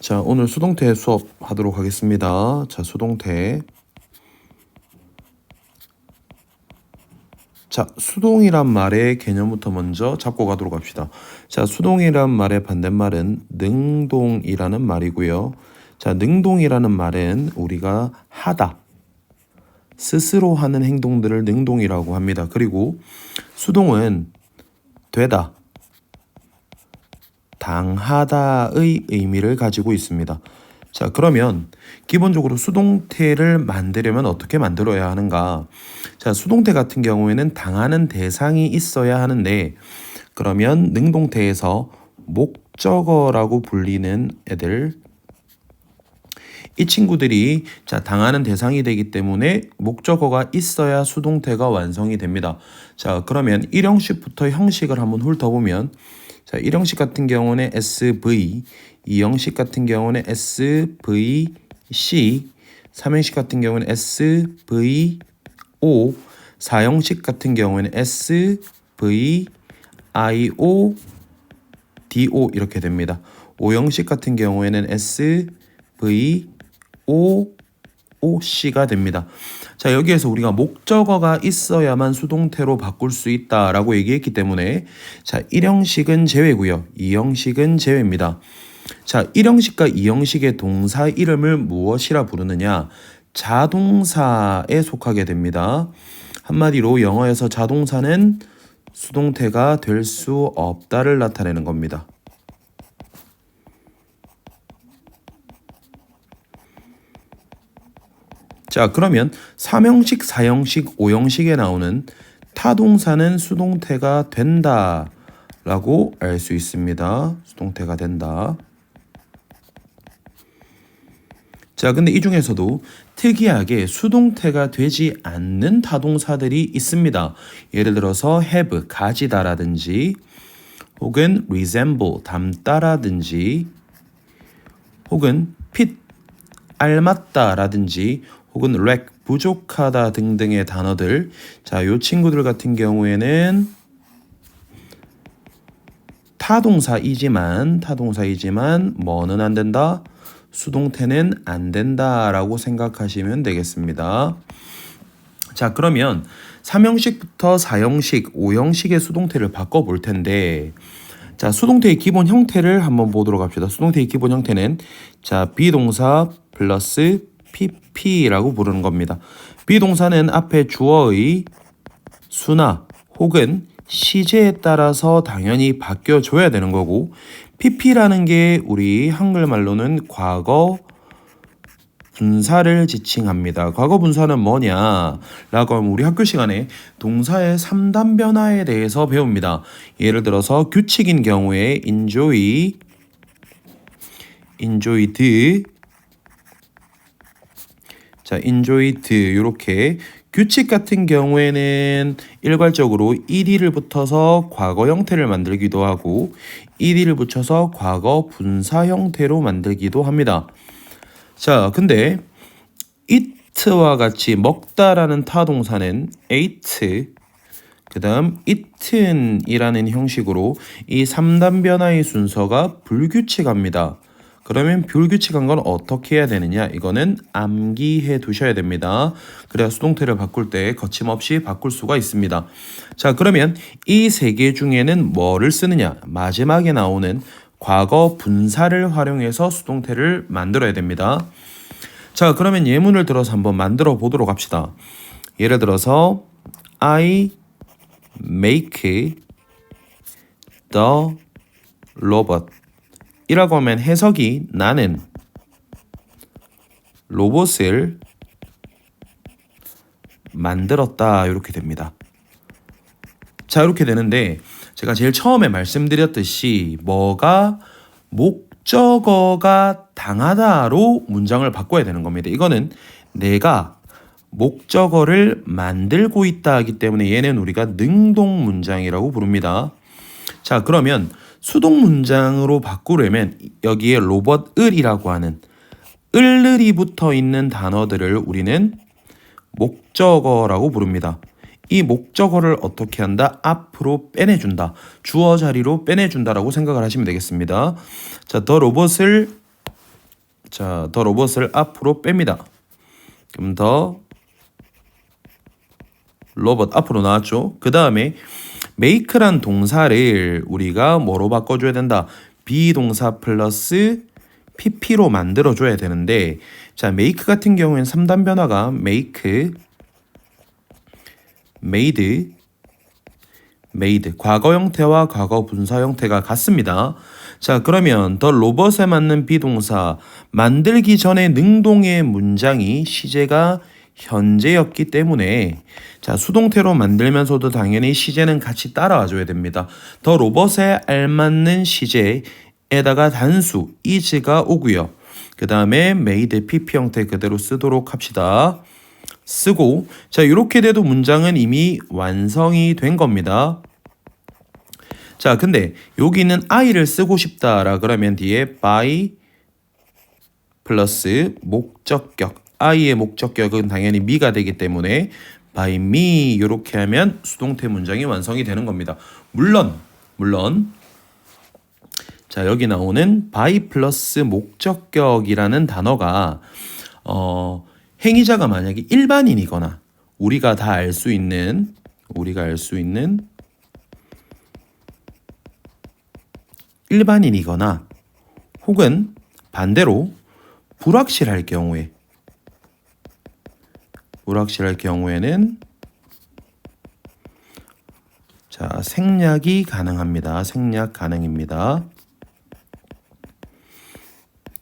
자, 오늘 수동태 수업 하도록 하겠습니다. 자, 수동태. 자, 수동이란 말의 개념부터 먼저 잡고 가도록 합시다. 자, 수동이란 말의 반대말은 능동이라는 말이고요. 자, 능동이라는 말은 우리가 하다, 스스로 하는 행동들을 능동이라고 합니다. 그리고 수동은 되다, 당하다의 의미를 가지고 있습니다. 자, 그러면 기본적으로 수동태를 만들려면 어떻게 만들어야 하는가? 자, 수동태 같은 경우에는 당하는 대상이 있어야 하는데, 그러면 능동태에서 목적어라고 불리는 애들, 이 친구들이 자 당하는 대상이 되기 때문에 목적어가 있어야 수동태가 완성이 됩니다. 자, 그러면 1형식부터 형식을 한번 훑어보면, 자, 1형식 같은 경우는 SV, 2형식 같은 경우는 SVC, 3형식 같은 경우는 SVO, 4형식 같은 경우는 SVIO, DO 이렇게 됩니다. 5형식 같은 경우에는 SVOC가 됩니다. 자, 여기에서 우리가 목적어가 있어야만 수동태로 바꿀 수 있다라고 얘기했기 때문에, 자, 1형식은 제외고요. 2형식은 제외입니다. 자, 1형식과 2형식의 동사 이름을 무엇이라 부르느냐? 자동사에 속하게 됩니다. 한마디로 영어에서 자동사는 수동태가 될 수 없다를 나타내는 겁니다. 자, 그러면 3형식, 4형식, 5형식에 나오는 타동사는 수동태가 된다 라고 알 수 있습니다. 수동태가 된다. 자, 근데 이 중에서도 특이하게 수동태가 되지 않는 타동사들이 있습니다. 예를 들어서 have, 가지다라든지, 혹은 resemble, 닮다라든지, 혹은 fit, 알맞다라든지, 혹은 lack, 부족하다 등등의 단어들. 자, 요 친구들 같은 경우에는 타동사이지만 뭐는 안 된다? 수동태는 안 된다라고 생각하시면 되겠습니다. 자, 그러면 3형식부터 4형식, 5형식의 수동태를 바꿔볼 텐데, 자, 수동태의 기본 형태를 한번 보도록 합시다. 수동태의 기본 형태는 자, 비동사 플러스 pp라고 부르는 겁니다. 비동사는 앞에 주어의 수나 혹은 시제에 따라서 당연히 바뀌어줘야 되는 거고, pp라는 게 우리 한글말로는 과거 분사를 지칭합니다. 과거 분사는 뭐냐? 라고 하면 우리 학교 시간에 동사의 3단 변화에 대해서 배웁니다. 예를 들어서 규칙인 경우에 enjoy, enjoyed, 자, enjoyed 이렇게 규칙 같은 경우에는 일괄적으로 ed를 붙어서 과거 형태를 만들기도 하고 ed를 붙여서 과거 분사 형태로 만들기도 합니다. 자, 근데 eat와 같이 먹다라는 타동사는 ate, 그 다음 eaten 이라는 형식으로 이 3단 변화의 순서가 불규칙합니다. 그러면 불규칙한 건 어떻게 해야 되느냐? 이거는 암기해 두셔야 됩니다. 그래야 수동태를 바꿀 때 거침없이 바꿀 수가 있습니다. 자, 그러면 이 세 개 중에는 뭐를 쓰느냐? 마지막에 나오는 과거 분사를 활용해서 수동태를 만들어야 됩니다. 자, 그러면 예문을 들어서 한번 만들어 보도록 합시다. 예를 들어서 I make the robot 이라고 하면 해석이 나는 로봇을 만들었다 이렇게 됩니다. 자, 이렇게 되는데 제가 제일 처음에 말씀드렸듯이 뭐가 목적어가 당하다로 문장을 바꿔야 되는 겁니다. 이거는 내가 목적어를 만들고 있다 하기 때문에 얘는 우리가 능동 문장이라고 부릅니다. 자, 그러면 수동 문장으로 바꾸려면 여기에 로봇을이라고 하는 을이 붙어 있는 단어들을 우리는 목적어라고 부릅니다. 이 목적어를 어떻게 한다? 앞으로 빼내준다. 주어 자리로 빼내준다라고 생각을 하시면 되겠습니다. 자, 더 로봇을 자, the 로봇을 앞으로 뺍니다. 그럼 the 로봇 앞으로 나왔죠. 그 다음에 make란 동사를 우리가 뭐로 바꿔줘야 된다? 비동사 플러스 pp로 만들어줘야 되는데, 자, make 같은 경우에는 3단 변화가 make, made, made, 과거 형태와 과거 분사 형태가 같습니다. 자, 그러면 더 로봇에 맞는 비동사 만들기 전에 능동의 문장이 시제가 현재였기 때문에, 자, 수동태로 만들면서도 당연히 시제는 같이 따라와 줘야 됩니다. 더 로봇에 알맞는 시제에다가 단수 is가 오고요. 그 다음에 made pp 형태 그대로 쓰도록 합시다. 쓰고, 자, 이렇게 돼도 문장은 이미 완성이 된 겁니다. 자, 근데 여기는 I를 쓰고 싶다라 그러면 뒤에 by 플러스 목적격, I의 목적격은 당연히 me가 되기 때문에 by me 이렇게 하면 수동태 문장이 완성이 되는 겁니다. 물론 자, 여기 나오는 by 플러스 목적격이라는 단어가 행위자가 만약에 일반인이거나 우리가 알 수 있는 일반인이거나 혹은 반대로 불확실할 경우에는 자, 생략이 가능합니다. 생략 가능입니다.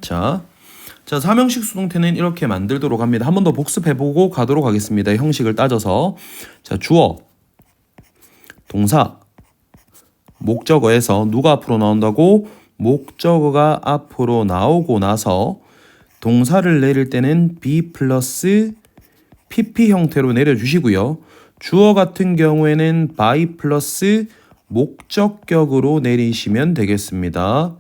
자, 삼형식 수동태는 이렇게 만들도록 합니다. 한 번 더 복습해보고 가도록 하겠습니다. 형식을 따져서. 자, 주어, 동사, 목적어에서 누가 앞으로 나온다고? 목적어가 앞으로 나오고 나서 동사를 내릴 때는 be 플러스 pp 형태로 내려주시고요. 주어 같은 경우에는 by 플러스 목적격으로 내리시면 되겠습니다.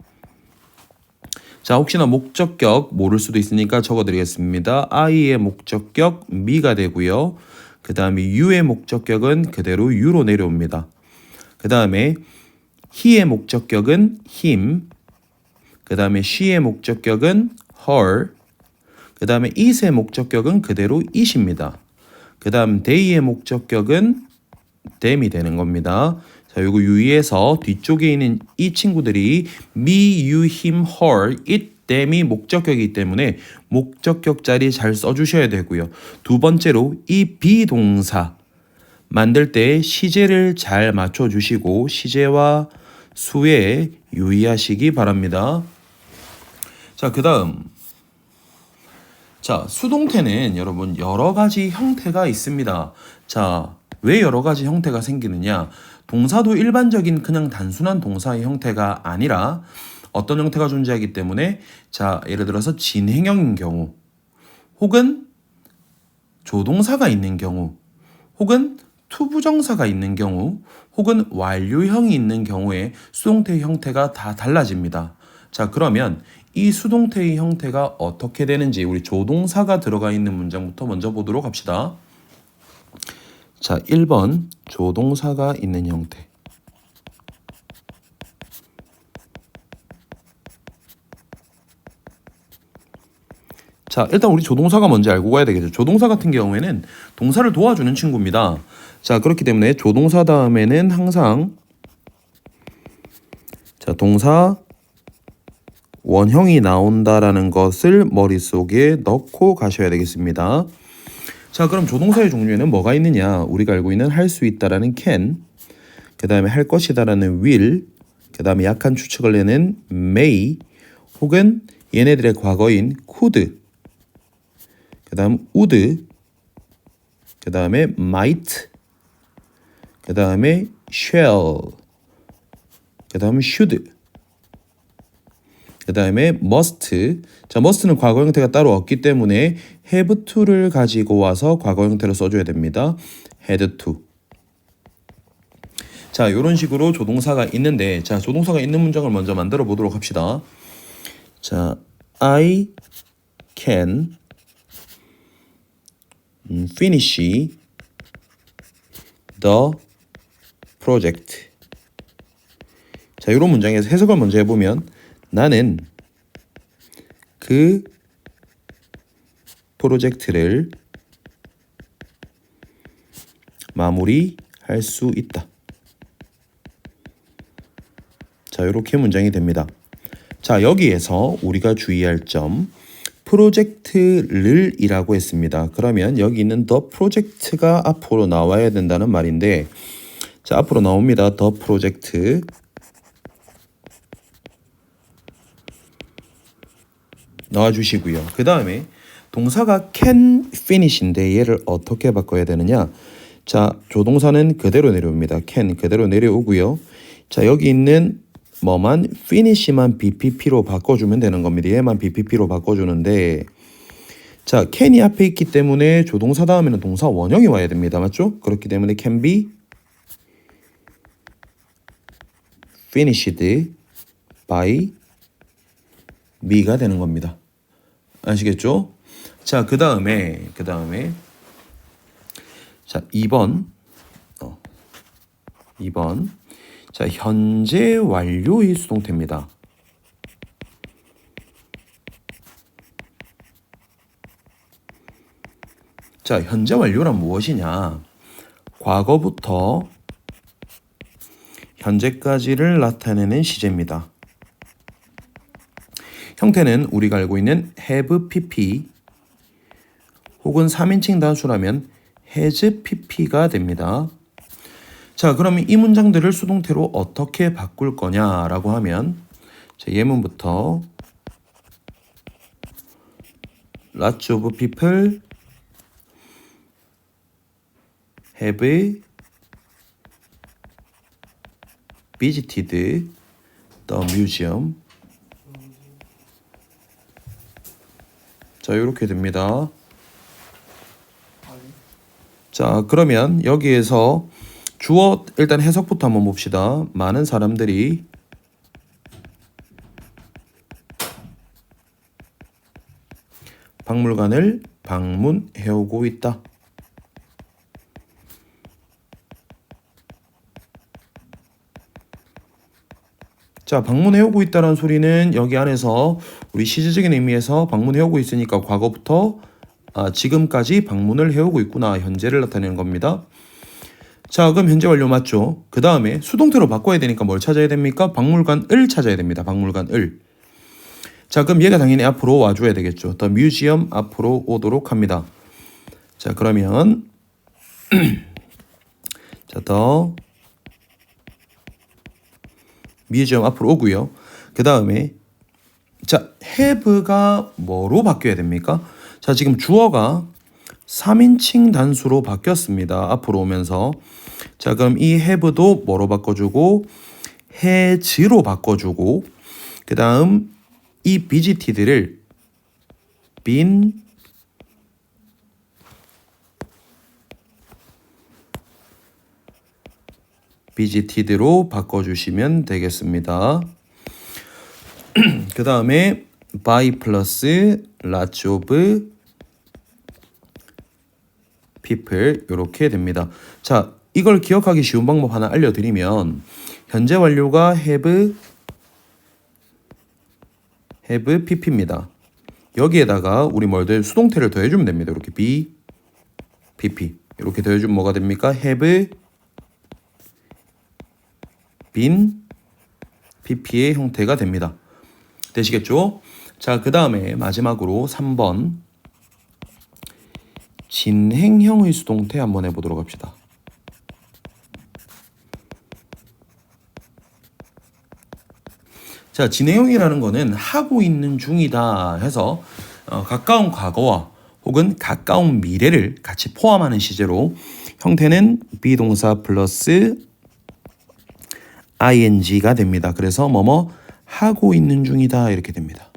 자, 혹시나 목적격 모를 수도 있으니까 적어드리겠습니다. I의 목적격 me가 되고요. 그 다음에 you의 목적격은 그대로 you로 내려옵니다. 그 다음에 he의 목적격은 him, 그 다음에 she의 목적격은 her, 그 다음에 it의 목적격은 그대로 it입니다. 그 다음 they의 목적격은 them이 되는 겁니다. 자, 요거 유의해서 뒤쪽에 있는 이 친구들이 me, you, him, her, it, them이 목적격이기 때문에 목적격 자리 잘 써주셔야 되고요. 두 번째로 이 비동사 만들 때 시제를 잘 맞춰주시고 시제와 수에 유의하시기 바랍니다. 자, 그 다음, 자, 수동태는 여러분 여러 가지 형태가 있습니다. 자, 왜 여러 가지 형태가 생기느냐? 동사도 일반적인 그냥 단순한 동사의 형태가 아니라 어떤 형태가 존재하기 때문에, 자, 예를 들어서 진행형인 경우, 혹은 조동사가 있는 경우, 혹은 투부정사가 있는 경우, 혹은 완료형이 있는 경우에 수동태의 형태가 다 달라집니다. 자, 그러면 이 수동태의 형태가 어떻게 되는지 우리 조동사가 들어가 있는 문장부터 먼저 보도록 합시다. 자, 1번 조동사가 있는 형태. 자, 일단 우리 조동사가 뭔지 알고 가야 되겠죠. 조동사 같은 경우에는 동사를 도와주는 친구입니다. 자, 그렇기 때문에 조동사 다음에는 항상 자, 동사 원형이 나온다라는 것을 머릿속에 넣고 가셔야 되겠습니다. 자, 그럼 조동사의 종류에는 뭐가 있느냐? 우리가 알고 있는 할 수 있다라는 can, 그 다음에 할 것이다라는 will, 그 다음에 약한 추측을 내는 may, 혹은 얘네들의 과거인 could, 그 다음 would, 그 다음에 might, 그 다음에 shall, 그 다음에 should, 그 다음에 must. 자, must는 과거 형태가 따로 없기 때문에 have to를 가지고 와서 과거 형태로 써줘야 됩니다. had to. 자, 이런 식으로 조동사가 있는데, 자, 조동사가 있는 문장을 먼저 만들어 보도록 합시다. 자, I can finish the project. 자, 이런 문장에서 해석을 먼저 해보면 나는 그 프로젝트를 마무리할 수 있다. 자, 이렇게 문장이 됩니다. 자, 여기에서 우리가 주의할 점 프로젝트를 이라고 했습니다. 그러면 여기 있는 the 프로젝트가 앞으로 나와야 된다는 말인데 자, 앞으로 나옵니다. the 프로젝트 넣어주시고요. 그 다음에 동사가 can finish인데 얘를 어떻게 바꿔야 되느냐? 자, 조동사는 그대로 내려옵니다. can 그대로 내려오고요. 자, 여기 있는 뭐만 finish만 BPP로 바꿔주면 되는 겁니다. 얘만 BPP로 바꿔주는데 자, can이 앞에 있기 때문에 조동사 다음에는 동사 원형이 와야 됩니다. 맞죠? 그렇기 때문에 can be finished by me가 되는 겁니다. 아시겠죠? 자, 그 다음에 자, 2번 자, 현재 완료의 수동태입니다. 자, 현재 완료란 무엇이냐? 과거부터 현재까지를 나타내는 시제입니다. 형태는 우리가 알고 있는 have pp 혹은 3인칭 단수라면 has pp가 됩니다. 자, 그러면 이 문장들을 수동태로 어떻게 바꿀 거냐라고 하면 자, 예문부터 lots of people have visited the museum. 자, 이렇게 됩니다. 자, 그러면 여기에서 주어 일단 해석부터 한번 봅시다. 많은 사람들이 박물관을 방문해오고 있다. 자, 방문해오고 있다는 소리는 여기 안에서 우리 시제적인 의미에서 방문해오고 있으니까 과거부터 지금까지 방문을 해오고 있구나. 현재를 나타내는 겁니다. 자, 그럼 현재 완료 맞죠? 그 다음에 수동태로 바꿔야 되니까 뭘 찾아야 됩니까? 박물관을 찾아야 됩니다. 박물관을. 자, 그럼 얘가 당연히 앞으로 와줘야 되겠죠. The museum 앞으로 오도록 합니다. 자, 그러면 자, the museum 앞으로 오고요. 그 다음에 자, have가 뭐로 바뀌어야 됩니까? 자, 지금 주어가 3인칭 단수로 바뀌었습니다. 앞으로 오면서. 자, 그럼 이 have도 뭐로 바꿔주고 has로 바꿔주고 그 다음 이 visited를 been visited로 바꿔주시면 되겠습니다. 그 다음에 by 플러스 lots of people 이렇게 됩니다. 자, 이걸 기억하기 쉬운 방법 하나 알려드리면 현재 완료가 have pp입니다. 여기에다가 우리 수동태를 더해주면 됩니다. 이렇게 be pp 이렇게 더해주면 뭐가 됩니까? have been pp의 형태가 됩니다. 되시겠죠? 자, 그 다음에 마지막으로 3번 진행형의 수동태 한번 해보도록 합시다. 자, 진행형이라는 거는 하고 있는 중이다 해서 가까운 과거와 혹은 가까운 미래를 같이 포함하는 시제로 형태는 비동사 플러스 ing가 됩니다. 그래서 뭐뭐 하고 있는 중이다 이렇게 됩니다.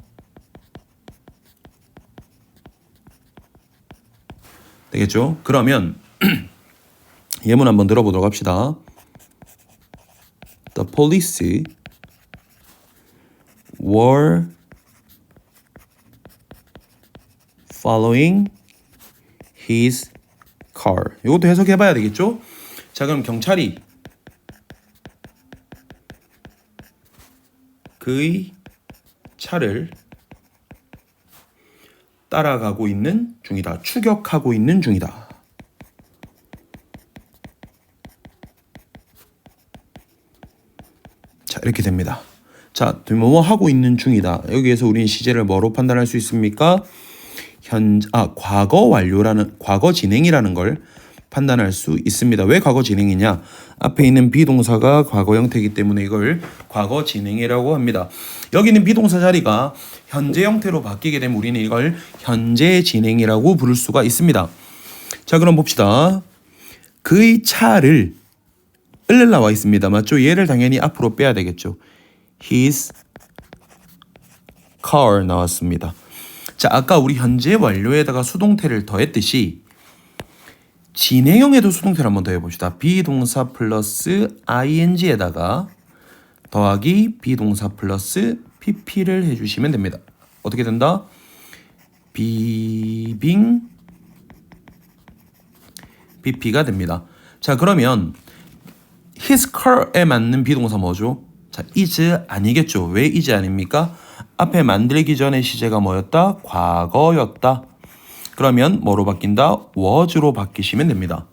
되겠죠? 그러면 예문 한번 들어보도록 합시다. The police were following his car. 이것도 해석해봐야 되겠죠? 자, 그럼 경찰이 그의 차를 따라가고 있는 중이다. 추격하고 있는 중이다. 자, 이렇게 됩니다. 자, 뭐뭐 하고 있는 중이다. 여기에서 우리는 시제를 뭐로 판단할 수 있습니까? 과거 완료라는, 과거 진행이라는 걸 판단할 수 있습니다. 왜 과거 진행이냐? 앞에 있는 비동사가 과거 형태이기 때문에 이걸 과거 진행이라고 합니다. 여기 있는 비동사 자리가 현재 형태로 바뀌게 되면 우리는 이걸 현재 진행이라고 부를 수가 있습니다. 자, 그럼 봅시다. 그의 차를 을 나와 있습니다. 맞죠? 얘를 당연히 앞으로 빼야 되겠죠. His car 나왔습니다. 자, 아까 우리 현재 완료에다가 수동태를 더했듯이 진행형에도 수동태를 한번 더 해봅시다. 비동사 플러스 ing에다가 더하기 비동사 플러스 pp를 해주시면 됩니다. 어떻게 된다? 비빙 pp가 됩니다. 자, 그러면 his car에 맞는 비동사 뭐죠? 자, is 아니겠죠. 왜 is 아닙니까? 앞에 만들기 전에 시제가 뭐였다? 과거였다. 그러면 뭐로 바뀐다? was로 바뀌시면 됩니다.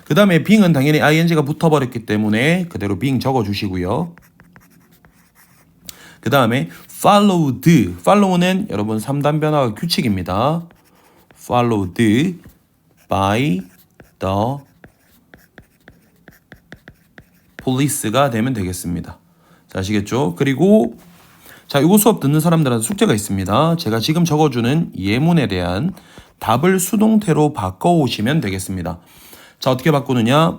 그 다음에 being은 당연히 ing가 붙어버렸기 때문에 그대로 being 적어주시고요. 그 다음에 follow는 여러분 3단 변화가 규칙입니다. followed by the police가 되면 되겠습니다. 자, 아시겠죠? 그리고 자, 이거 수업 듣는 사람들한테 숙제가 있습니다. 제가 지금 적어주는 예문에 대한 답을 수동태로 바꿔오시면 되겠습니다. 자, 어떻게 바꾸느냐?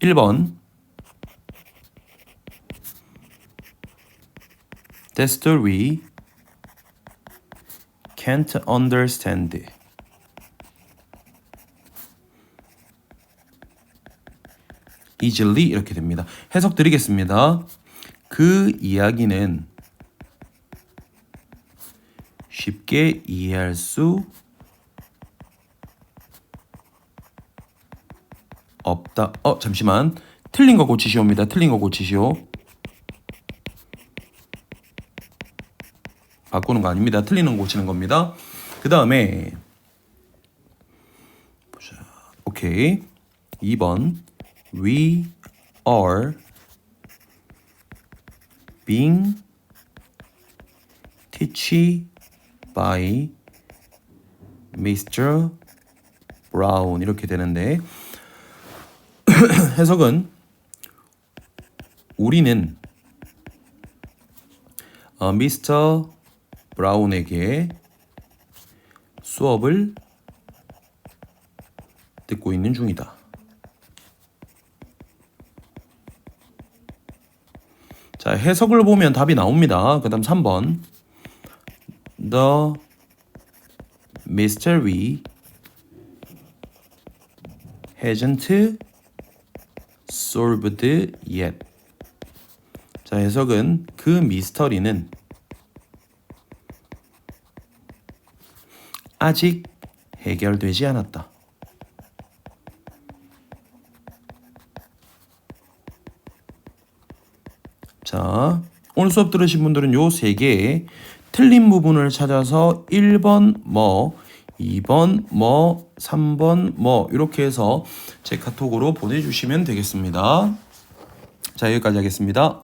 1번 The story can't understand. easily 이렇게 됩니다. 해석 드리겠습니다. 그 이야기는 쉽게 이해할 수 없다. 잠시만. 틀린 거 고치시오입니다. 틀린 거 고치시오. 바꾸는 거 아닙니다. 틀리는 거 고치는 겁니다. 그 다음에 보자. 오케이. 2번 We are being taught by Mr. Brown 이렇게 되는데 해석은 우리는 미스터 브라운에게 수업을 듣고 있는 중이다. 자, 해석을 보면 답이 나옵니다. 그 다음 3번 The mystery hasn't solved yet. 자, 해석은 그 미스터리는 아직 해결되지 않았다. 자, 오늘 수업 들으신 분들은 요 세 개의 틀린 부분을 찾아서 1번 뭐, 2번 뭐, 3번 뭐 이렇게 해서 제 카톡으로 보내주시면 되겠습니다. 자, 여기까지 하겠습니다.